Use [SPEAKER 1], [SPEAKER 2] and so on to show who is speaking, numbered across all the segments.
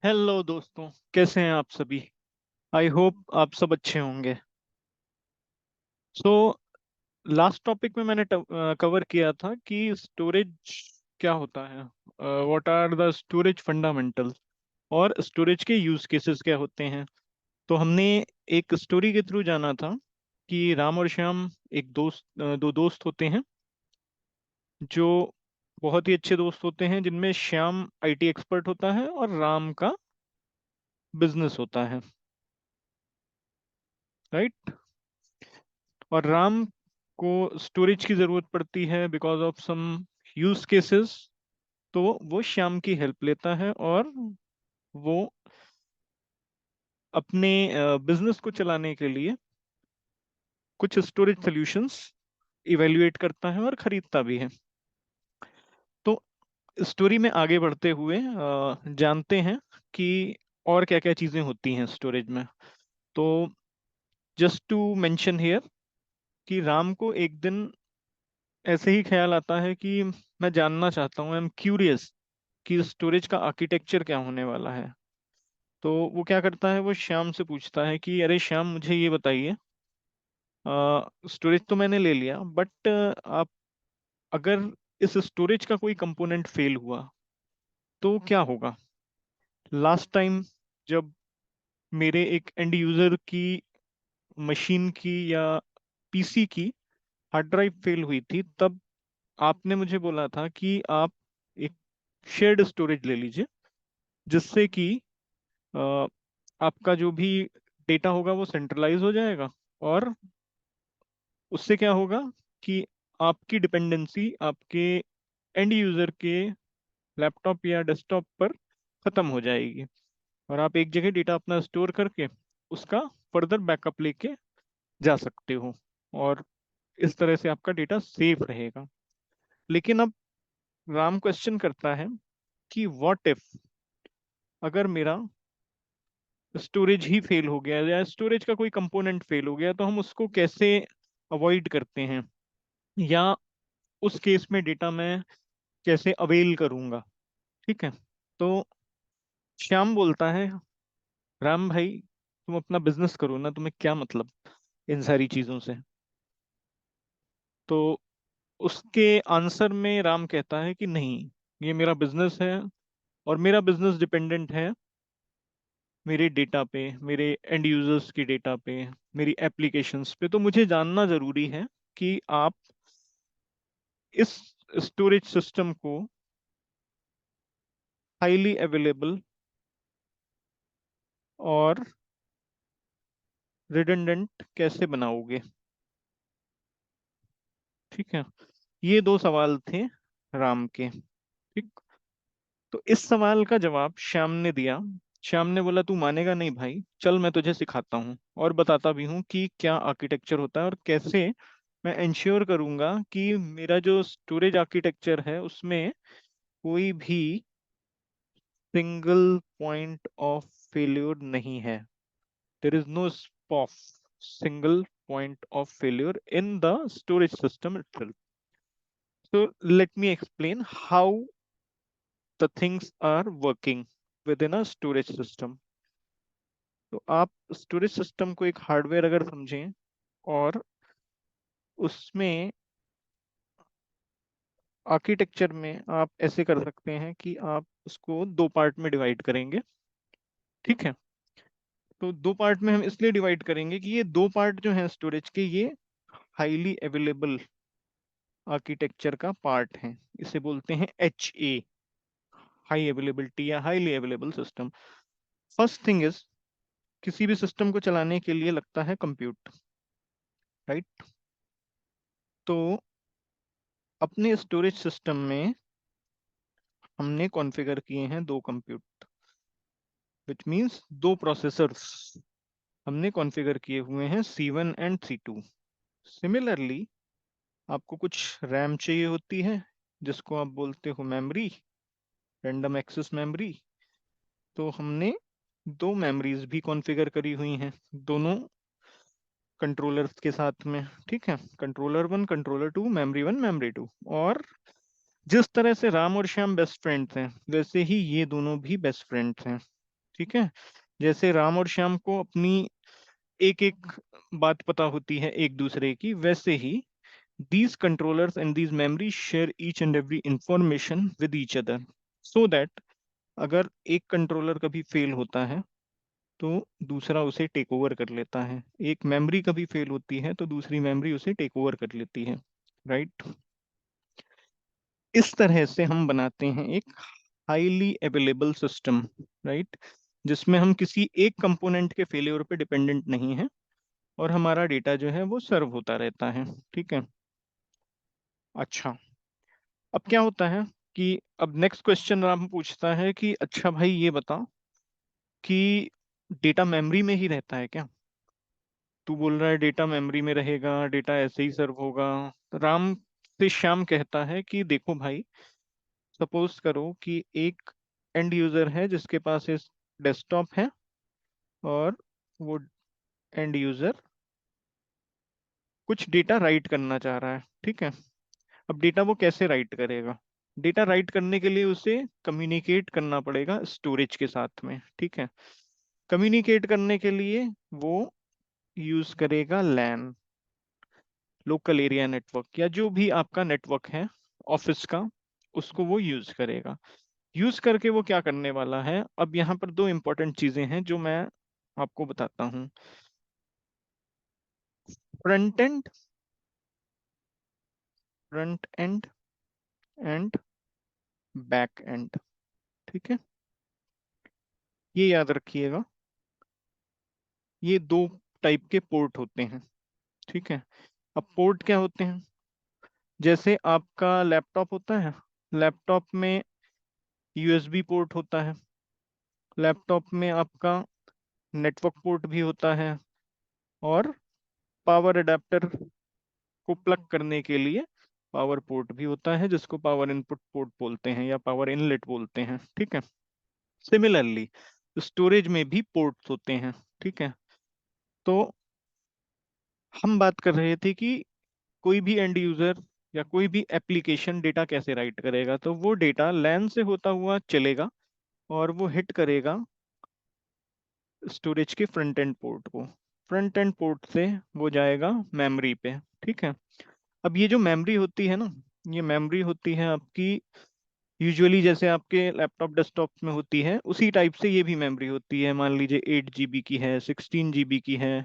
[SPEAKER 1] Hello दोस्तों, कैसे हैं आप सभी। आई होप आप सब अच्छे होंगे। सो लास्ट टॉपिक में मैंने कवर किया था कि स्टोरेज क्या होता है, what are the storage fundamentals और स्टोरेज के यूज केसेस क्या होते हैं। तो हमने एक स्टोरी के थ्रू जाना था कि राम और श्याम एक दो दोस्त होते हैं जो बहुत ही अच्छे दोस्त होते हैं, जिनमें श्याम आईटी एक्सपर्ट होता है और राम का बिजनेस होता है, राइट। और राम को स्टोरेज की ज़रूरत पड़ती है because of some use cases. तो वो श्याम की हेल्प लेता है और वो अपने बिजनेस को चलाने के लिए कुछ स्टोरेज सॉल्यूशंस इवेल्युएट करता है और खरीदता भी है। तो स्टोरी में आगे बढ़ते हुए जानते हैं कि और क्या क्या चीज़ें होती हैं स्टोरेज में। तो जस्ट टू मेंशन हियर कि राम को एक दिन ऐसे ही ख्याल आता है कि मैं जानना चाहता हूँ, आई एम क्यूरियस कि स्टोरेज का आर्किटेक्चर क्या होने वाला है। तो वो क्या करता है, वो श्याम से पूछता है कि अरे श्याम, मुझे ये बताइए, स्टोरेज तो मैंने ले लिया बट आप अगर इस स्टोरेज का कोई कंपोनेंट फेल हुआ तो क्या होगा। लास्ट टाइम जब मेरे एक एंड यूजर की मशीन की या पीसी की हार्ड ड्राइव फेल हुई थी, तब आपने मुझे बोला था कि आप एक शेयर्ड स्टोरेज ले लीजिए, जिससे कि अ, आपका जो भी डेटा होगा वो सेंट्रलाइज हो जाएगा और उससे क्या होगा कि आपकी डिपेंडेंसी आपके एंड यूजर के लैपटॉप या डेस्कटॉप पर खत्म हो जाएगी और आप एक जगह डेटा अपना स्टोर करके उसका फर्दर बैकअप लेके जा सकते हो और इस तरह से आपका डेटा सेफ रहेगा। लेकिन अब राम क्वेश्चन करता है कि व्हाट इफ, अगर मेरा स्टोरेज ही फेल हो गया या स्टोरेज का कोई कंपोनेंट फेल हो गया, तो हम उसको कैसे अवॉइड करते हैं, या उस केस में डेटा मैं कैसे अवेल करूंगा। ठीक है। तो श्याम बोलता है, राम भाई, तुम अपना बिजनेस करो ना, तुम्हें क्या मतलब इन सारी चीजों से। तो उसके आंसर में राम कहता है कि नहीं, ये मेरा बिजनेस है और मेरा बिजनेस डिपेंडेंट है मेरे डेटा पे, मेरे एंड यूजर्स की डेटा पे, मेरी एप्लीकेशंस पे। तो मुझे जानना जरूरी है कि आप इस स्टोरेज सिस्टम को हाईली अवेलेबल और रिडंडेंट कैसे बनाओगे। ठीक है। ये दो सवाल थे राम के। ठीक। तो इस सवाल का जवाब श्याम ने दिया। श्याम ने बोला, तू मानेगा नहीं भाई, चल मैं तुझे सिखाता हूँ और बताता भी हूँ कि क्या आर्किटेक्चर होता है और कैसे मैं इंश्योर करूंगा कि मेरा जो स्टोरेज आर्किटेक्चर है उसमें कोई भी सिंगल पॉइंट ऑफ फेल्योर नहीं है। There is no SPOF single point of failure in the storage system itself. So let me explain how the things are working within a storage system. तो आप storage system को एक hardware अगर समझें और उसमें आर्किटेक्चर में आप ऐसे कर सकते हैं कि आप उसको दो पार्ट में डिवाइड करेंगे। ठीक है। तो दो पार्ट में हम इसलिए डिवाइड करेंगे कि ये दो पार्ट जो हैं स्टोरेज के, ये हाईली अवेलेबल आर्किटेक्चर का पार्ट है। इसे बोलते हैं HA, हाई अवेलेबिलिटी या highly available system. First thing is, किसी भी सिस्टम को चलाने के लिए लगता है कंप्यूट, राइट। तो अपने स्टोरेज सिस्टम में हमने कॉन्फ़िगर किए हैं दो कंप्यूट, विच मींस दो प्रोसेसर्स हमने कॉन्फ़िगर किए हुए हैं, C1 एंड C2। सिमिलरली आपको कुछ रैम चाहिए होती है, जिसको आप बोलते हो मेमोरी, रैंडम एक्सेस मेमोरी। तो हमने दो मेमोरीज भी कॉन्फ़िगर करी हुई हैं दोनों कंट्रोलर्स के साथ में। ठीक है। Controller 1, controller 2, memory 1, memory 2। और जिस तरह से राम और श्याम बेस्ट फ्रेंड्स हैं, वैसे ही ये दोनों भी बेस्ट फ्रेंड्स हैं। ठीक है, जैसे राम और श्याम को अपनी एक एक बात पता होती है एक दूसरे की, वैसे ही these controllers and these memories share each and every information with each other so that अगर एक कंट्रोलर कभी फेल होता है तो दूसरा उसे टेक ओवर कर लेता है, एक मेमोरी कभी फेल होती है तो दूसरी मेमोरी उसे टेक ओवर कर लेती है, राइट। इस तरह से हम बनाते हैं एक हाईली अवेलेबल सिस्टम, राइट, जिसमें हम किसी एक कंपोनेंट के फेलियर पे डिपेंडेंट नहीं है और हमारा डेटा जो है वो सर्व होता रहता है, ठीक है। अच्छा, अब क्या होता है कि अब नेक्स्ट क्वेश्चन राम पूछता है कि अच्छा भाई ये बता कि डेटा मेमोरी में ही रहता है क्या। तू बोल रहा है डेटा मेमोरी में रहेगा, डेटा ऐसे ही सर्व होगा। तो राम से श्याम कहता है कि देखो भाई, सपोज करो कि एक एंड यूजर है जिसके पास इस डेस्कटॉप है और वो एंड यूजर कुछ डेटा राइट करना चाह रहा है, ठीक है। अब डेटा वो कैसे राइट करेगा, डेटा राइट करने के लिए उसे कम्युनिकेट करना पड़ेगा स्टोरेज के साथ में, ठीक है। कम्युनिकेट करने के लिए वो यूज करेगा लैन, लोकल एरिया नेटवर्क, या जो भी आपका नेटवर्क है ऑफिस का, उसको वो यूज करेगा। यूज करके वो क्या करने वाला है, अब यहाँ पर दो इंपॉर्टेंट चीजें हैं जो मैं आपको बताता हूँ। Front end, front end and back and, ठीक है, ये याद रखिएगा। ये दो टाइप के पोर्ट होते हैं, ठीक है। अब पोर्ट क्या होते हैं, जैसे आपका लैपटॉप होता है, लैपटॉप में यूएसबी पोर्ट होता है, लैपटॉप में आपका नेटवर्क पोर्ट भी होता है, और पावर अडेप्टर को प्लग करने के लिए पावर पोर्ट भी होता है जिसको पावर इनपुट पोर्ट बोलते हैं या पावर इनलेट बोलते हैं, ठीक है। सिमिलरली स्टोरेज में भी पोर्ट्स होते हैं, ठीक है। तो हम बात कर रहे थे कि कोई भी एंड यूजर या कोई भी एप्लीकेशन डेटा कैसे राइट करेगा, तो वो डेटा लैन से होता हुआ चलेगा और वो हिट करेगा स्टोरेज के फ्रंट एंड पोर्ट को, फ्रंट एंड पोर्ट से वो जाएगा मेमोरी पे, ठीक है। अब ये जो मेमोरी होती है ना, ये मेमोरी होती है आपकी यूजुअली जैसे आपके लैपटॉप डेस्कटॉप में होती है उसी टाइप से ये भी मेमोरी होती है। मान लीजिए 8 GB की है, 16 GB की है,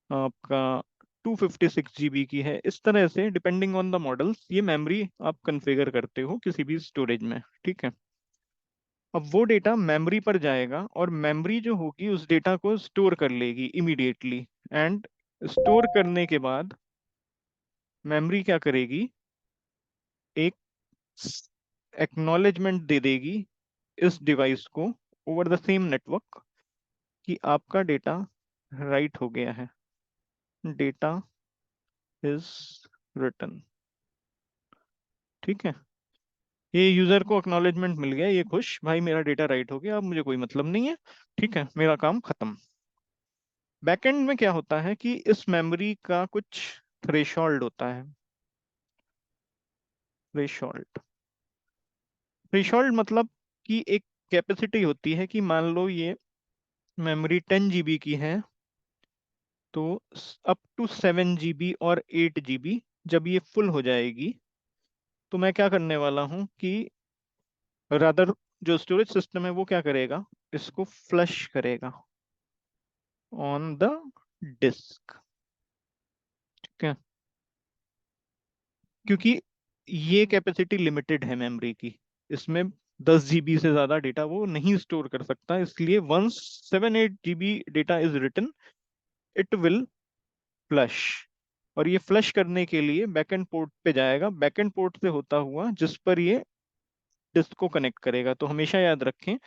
[SPEAKER 1] आपका 256 GB की है, इस तरह से डिपेंडिंग ऑन द मॉडल्स ये मेमोरी आप कॉन्फ़िगर करते हो किसी भी स्टोरेज में, ठीक है। अब वो डेटा मेमोरी पर जाएगा और मेमोरी जो होगी उस डेटा को स्टोर कर लेगी इमीडिएटली, एंड स्टोर करने के बाद मेमोरी क्या करेगी, एक एक्नॉलेजमेंट दे देगी इस डिवाइस को ओवर द सेम नेटवर्क कि आपका डेटा राइट हो गया है, डेटा इज रिटन, ठीक है। ये यूजर को एक्नॉलेजमेंट मिल गया, ये खुश, भाई मेरा डेटा राइट हो गया, अब मुझे कोई मतलब नहीं है, ठीक है, मेरा काम खत्म। बैकएंड में क्या होता है कि इस मेमोरी का कुछ थ्रेशोल्ड होता है। थ्रेशोल्ड, थ्रेशोल्ड मतलब कि एक कैपेसिटी होती है कि मान लो ये मेमोरी 10 GB की है, तो अप टू 7 GB और 8 GB जब ये फुल हो जाएगी तो मैं क्या करने वाला हूँ कि रादर जो स्टोरेज सिस्टम है वो क्या करेगा, इसको फ्लश करेगा ऑन द डिस्क, ठीक है। क्योंकि ये कैपेसिटी लिमिटेड है मेमोरी की, इसमें 10 GB से ज्यादा डेटा वो नहीं स्टोर कर सकता, इसलिए once 7-8 GB data is written it will flush. और ये फ्लश करने के लिए बैकएंड पोर्ट पे जाएगा, बैकएंड पोर्ट से होता हुआ जिस पर ये डिस्क को कनेक्ट करेगा। तो हमेशा याद रखें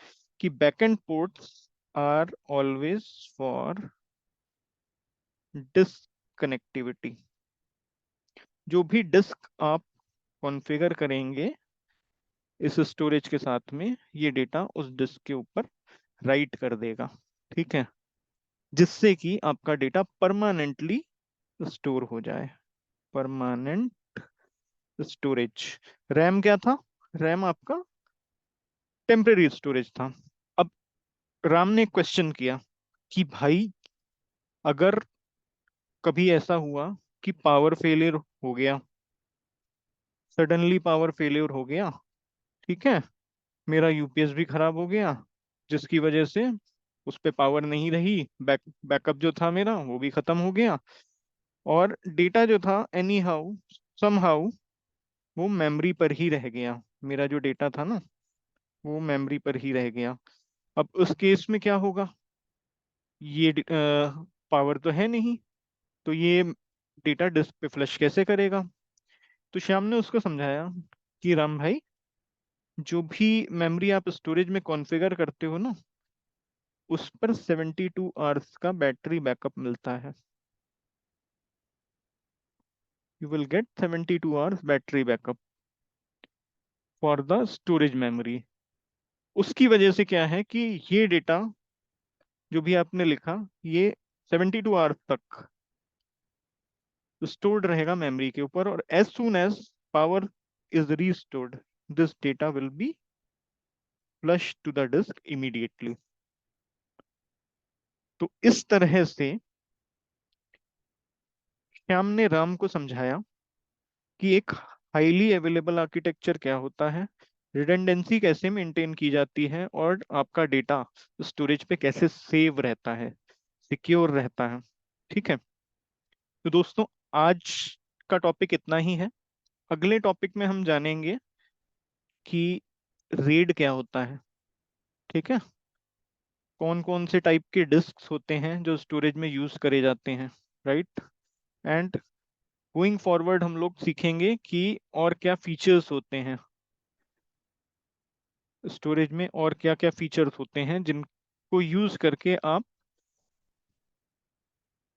[SPEAKER 1] कि backend ports are always for disk connectivity. जो भी डिस्क आप कॉन्फ़िगर करेंगे इस स्टोरेज के साथ में, ये डेटा उस डिस्क के ऊपर राइट कर देगा, ठीक है, जिससे कि आपका डेटा परमानेंटली स्टोर हो जाए। Permanent storage. रैम क्या था, रैम आपका टेम्परेरी स्टोरेज था। अब राम ने एक क्वेश्चन किया कि भाई अगर कभी ऐसा हुआ कि पावर फेलियर हो गया, सडनली पावर फेलियर हो गया, ठीक है, मेरा यूपीएस भी खराब हो गया, जिसकी वजह से उस पे पावर नहीं रही, बैकअप जो था मेरा वो भी खत्म हो गया, और डेटा जो था एनी हाउ सम हाउ वो मेमोरी पर ही रह गया, मेरा जो डेटा था ना वो मेमोरी पर ही रह गया। अब उस केस में क्या होगा, ये पावर तो है नहीं, तो ये डेटा डिस्क पे फ्लश कैसे करेगा। तो श्याम ने उसको समझाया कि राम भाई, जो भी मेमोरी आप स्टोरेज में कॉन्फ़िगर करते हो ना, उस पर 72 आवर्स का बैटरी बैकअप मिलता है। You will get 72 hours battery backup for the storage memory. उसकी वजह से क्या है कि ये डेटा जो भी आपने लिखा, ये 72 आवर्स तक स्टोर्ड रहेगा मेमोरी के ऊपर, और as soon as power is restored, this data will be flush to the disk immediately. तो इस तरह से श्याम ने राम को समझाया कि एक हाईली अवेलेबल आर्किटेक्चर क्या होता है, रिडंडेंसी कैसे मेंटेन की जाती है, और आपका डेटा स्टोरेज पे कैसे सेव रहता है, सिक्योर रहता है। ठीक है, तो दोस्तों आज का टॉपिक इतना ही है। अगले टॉपिक में हम जानेंगे कि रेड क्या होता है। ठीक है, कौन कौन से टाइप के डिस्क्स होते हैं जो स्टोरेज में यूज करे जाते हैं, राइट। एंड गोइंग फॉरवर्ड हम लोग सीखेंगे कि और क्या फीचर्स होते हैं स्टोरेज में, और क्या क्या फीचर्स होते हैं जिनको यूज करके आप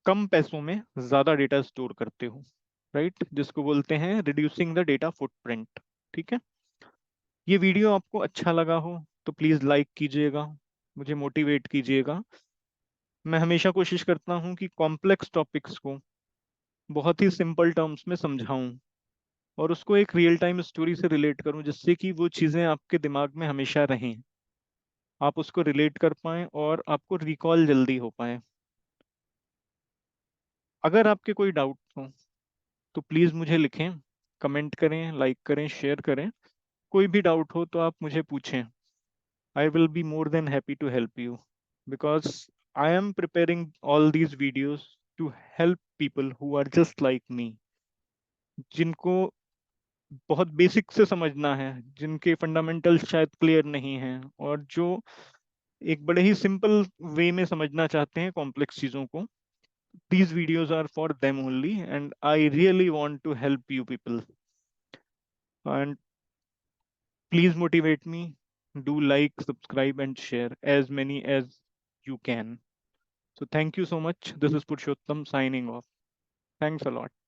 [SPEAKER 1] कम पैसों में ज्यादा डेटा स्टोर करते हो, राइट, जिसको बोलते हैं रिड्यूसिंग द डेटा फुटप्रिंट। ठीक है, ये वीडियो आपको अच्छा लगा हो तो प्लीज लाइक कीजिएगा, मुझे मोटिवेट कीजिएगा। मैं हमेशा कोशिश करता हूँ कि कॉम्प्लेक्स टॉपिक्स को बहुत ही सिंपल टर्म्स में समझाऊं, और उसको एक रियल टाइम स्टोरी से रिलेट करूं, जिससे कि वो चीज़ें आपके दिमाग में हमेशा रहें, आप उसको रिलेट कर पाएं और आपको रिकॉल जल्दी हो पाए। अगर आपके कोई डाउट हो तो प्लीज़ मुझे लिखें, कमेंट करें, लाइक करें, शेयर करें। कोई भी डाउट हो तो आप मुझे पूछें। I will be more than happy to help you, because I am preparing all these videos to help people who are just like me, जिनको बहुत बेसिक से समझना है, जिनके फंडामेंटल शायद क्लियर नहीं हैं, और जो एक बड़े ही सिंपल वे में समझना चाहते हैं कॉम्प्लेक्स चीज़ों को। These videos are for them only, and I really want to help you people. And please motivate me. Do like, subscribe, and share as many as you can. So thank you so much. This is Purushottam signing off. Thanks a lot.